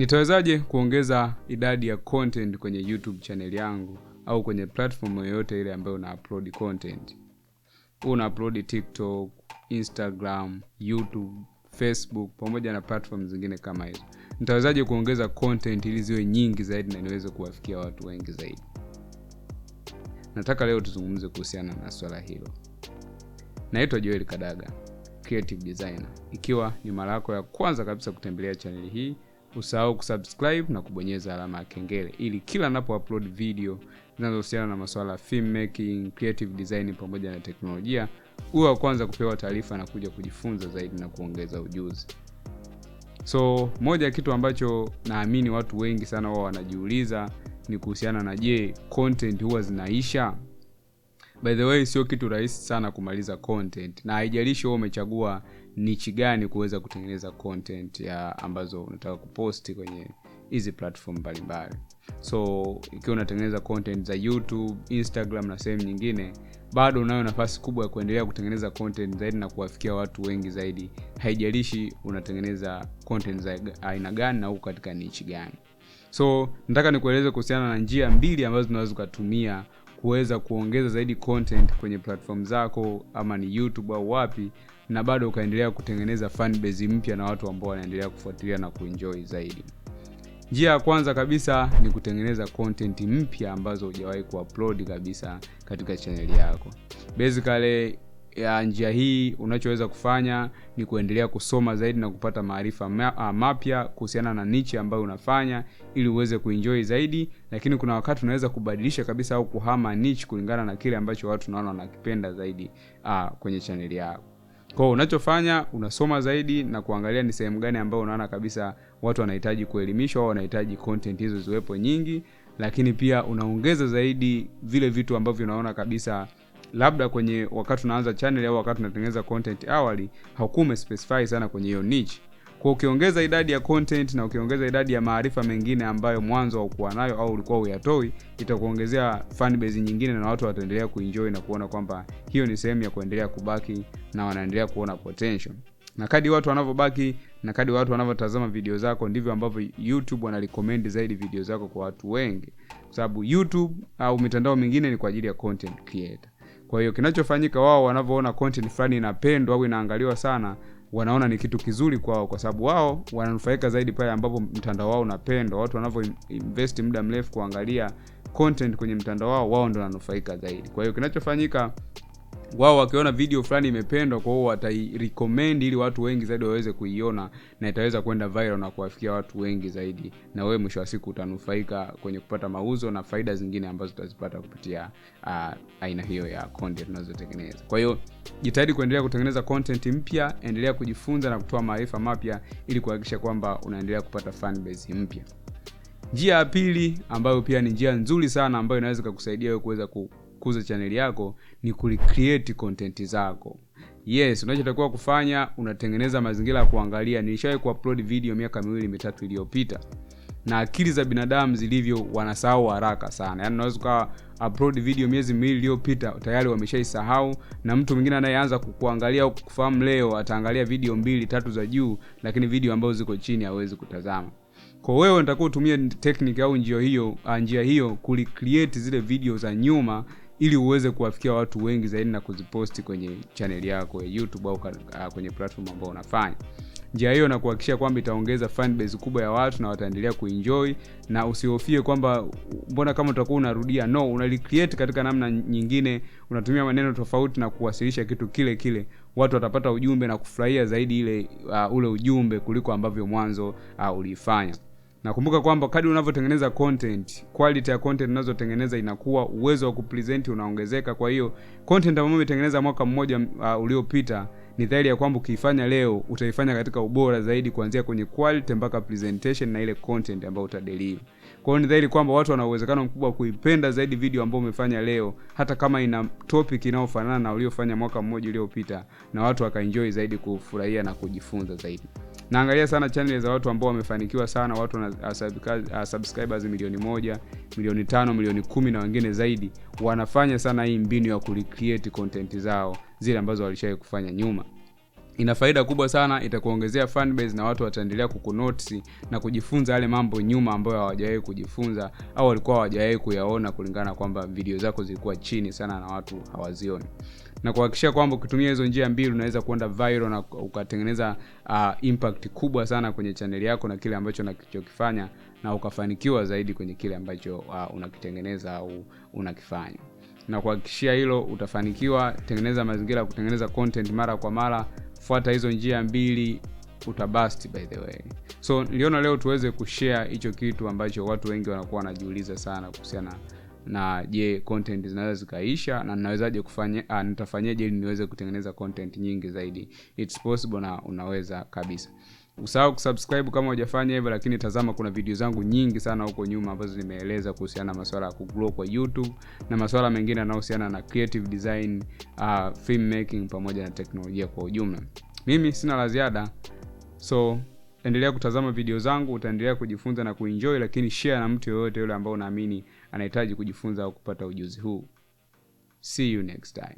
Nitawezaje kuongeza idadi ya content kwenye YouTube channel yangu au kwenye platform yoyote ile ambayo una upload content? Una upload TikTok, Instagram, YouTube, Facebook pamoja na platform zingine kama hizo. Nitawezaje kuongeza content ili ziwe nyingi zaidi na niweze kuwafikia watu wengi zaidi? Nataka leo tuzungumze kuhusiana na swala hilo. Naitwa Joel Kadaga, creative designer. Ikiwa ni mara yako ya kwanza kabisa kutembelea channel hii, usahau kusubscribe na kubonyeza alama ya kengele ili kila ninapo upload video zinazohusiana na masuala ya film making, creative design pamoja na teknolojia, uwe wa kwanza kupewa taarifa na kuja kujifunza zaidi na kuongeza ujuzi. So, moja ya kitu ambacho naamini watu wengi sana wao wanajiuliza ni kuhusiana na content huwa zinaisha? By the way, sio kitu rahisi sana kumaliza content, na haijalishi wewe umechagua niche gani kuweza kutengeneza content ya ambazo unataka kuposti kwenye hizi platform mbalimbali. So, ikiwa unatengeneza content za YouTube, Instagram na sehemu nyingine, bado unayo nafasi kubwa ya kuendelea kutengeneza content zaidi na kuwafikia watu wengi zaidi. Haijalishi unatengeneza content za aina gani na uko katika niche gani. So, nataka nikueleze kuhusiana na njia mbili ambazo unaweza kutumia kuweza kuongeza zaidi content kwenye platform zako, ama ni YouTube au wapi, na bado ukaendelea kutengeneza fan base mpya na watu ambao wanaendelea kufuatilia na kuenjoy zaidi. Njia ya kwanza kabisa ni kutengeneza content mpya ambazo hujawahi kuupload kabisa katika channel yako. Basically, ya njia hii unachoweza kufanya ni kuendelea kusoma zaidi na kupata maarifa mapya kuhusiana na niche ambayo unafanya ili uweze kuenjoy zaidi, lakini kuna wakati unaweza kubadilisha kabisa au kuhama niche kulingana na kile ambacho watu naona wanakipenda zaidi kwenye channel yako. Kwa hiyo unachofanya, unasoma zaidi na kuangalia ni sehemu gani ambayo unaona kabisa watu wanahitaji kuelimishwa au wanahitaji content hizo ziwepo nyingi, lakini pia unaongeza zaidi vile vitu ambavyo unaona kabisa labda kwenye wakati unaanza channel au wakati unatengeneza content awali haukume specify sana kwenye hiyo niche. Kwa ukiongeza idadi ya content na ukiongeza idadi ya maarifa mengine ambayo mwanzo haukuwa nayo au ulikuwa huyatoi, itakuongezea fan base nyingine na watu wataendelea kuenjoy na kuona kwamba hiyo ni sehemu ya kuendelea kubaki na wanaendelea kuona potential. Na kadri watu wanavyobaki na kadri watu wanavyotazama video zako, ndivyo ambavyo YouTube wanarecommend zaidi video zako kwa watu wengi. Kwa sababu YouTube au mitandao mingine ni kwa ajili ya content creator. Kwa hiyo kinachofanyika, wao wanavyoona content fulani inapendwa au inaangaliwa sana, wanaona ni kitu kizuri kwao, kwa sababu wao wananufaika zaidi pale ambapo mtandao wao unapendwa. Watu wanavyo invest muda mrefu kuangalia content kwenye mtandao wao, wao ndio wananufaika zaidi. Kwa hiyo kinachofanyika, wao wakiona video fulani imependwa, kwa hiyo watairecommend ili watu wengi zaidi waweze kuiona na itaweza kwenda viral na kuwafikia watu wengi zaidi, na wewe mwisho wa siku utanufaika kwenye kupata mauzo na faida zingine ambazo utazipata kupitia aina hiyo ya content unazotengeneza. Kwa hiyo jitahidi kuendelea kutengeneza content mpya, endelea kujifunza na kutoa maarifa mapya ili kuhakikisha kwamba unaendelea kupata fan base mpya. Njia ya pili, ambayo pia ni njia nzuri sana ambayo inaweza kukusaidia wewe kuweza kukuza channel yako, ni kucreate content zako. Yes, unachotakiwa kufanya, unatengeneza mazingira ya kuangalia. Nilishawahi kuupload video miaka 2-3 iliyopita. Na akili za binadamu zilivyo, wanasahau haraka sana. Yaani unaweza upload video miezi 2 iliyopita tayari wameshaisahau, na mtu mwingine anayeanza kukuangalia au kufahamu leo ataangalia video 2-3 za juu, lakini video ambazo ziko chini hawezi kutazama. Kwa wewe unatakiwa utumie technique au njia hiyo kucreate zile video za nyuma ili uweze kuwafikia watu wengi zaidi na kuziposti kwenye channel yako ya YouTube au kwenye platform ambayo unafanya. Njia hiyo na kuhakikisha kwamba itaongeza fan base kubwa ya watu na wataendelea kuenjoy, na usihofie kwamba mbona kama utakuwa unarudia. No, unalicreate katika namna nyingine, unatumia maneno tofauti na kuwasilisha kitu kile kile. Watu watapata ujumbe na kufurahia zaidi ule ujumbe kuliko ambavyo mwanzo ulifanya. Na kumbuka kwamba kadri unavyotengeneza content, quality ya content unazotengeneza inakuwa, uwezo wa kupresent unaongezeka. Kwa hiyo content ambayo umetengeneza mwaka mmoja uliopita, ni dhahiri ya kwamba ukiifanya leo utaifanya katika ubora zaidi, kuanzia kwenye quality mpaka presentation na ile content ambayo utadeliver. Kwa hiyo ni dhahiri kwamba watu wana uwezekano mkubwa kuipenda zaidi video ambayo umefanya leo, hata kama ina topic inayofanana na uliyofanya mwaka mmoja uliopita, na watu wakaenjoy zaidi kufurahia na kujifunza zaidi. Naangalia sana channel za watu ambao wamefanikiwa sana, watu na subscribers milioni 1, milioni 5, milioni 10 na wengine zaidi. Wanafanya sana hii mbinu ya kurecreate content zao zile ambazo walishawahi kufanya nyuma. ina faida kubwa sana, itakuongezea fan base na watu wataendelea kukunotice na kujifunza yale mambo nyuma ambayo hawajawahi kujifunza au walikuwa hawajawahi kuyaona, kulingana kwamba video zako zilikuwa chini sana na watu hawazioni. Na kuhakikisha kwamba ukitumia hizo njia mbili unaweza kuenda viral na ukatengeneza impact kubwa sana kwenye channel yako na kile ambacho unachokifanya, na ukafanikiwa zaidi kwenye kile ambacho unakitengeneza au unakifanya. Na kuhakikishia hilo utafanikiwa, tengeneza mazingira kutengeneza content mara kwa mara, fuata hizo njia mbili, utabust by the way. So niliona leo tuweze kushare hicho kitu ambacho watu wengi wanakuwa wanajiuliza sana kuhusiana na je, content zinaweza zikaisha na ninawezaje kufanya, nitafanyaje ili niweze kutengeneza content nyingi zaidi. It's possible na unaweza kabisa. Usahau kusubscribe kama hujafanya hivyo, lakini tazama kuna video zangu nyingi sana huko nyuma ambazo nimeeleza kuhusiana na masuala ya kugrow kwa YouTube na masuala mengine yanayohusiana na creative design, filmmaking pamoja na teknolojia kwa ujumla. Mimi sina la ziada. So endelea kutazama video zangu, utaendelea kujifunza na kuenjoy, lakini share na mtu yoyote yule ambao unaamini anahitaji kujifunza au kupata ujuzi huu. See you next time.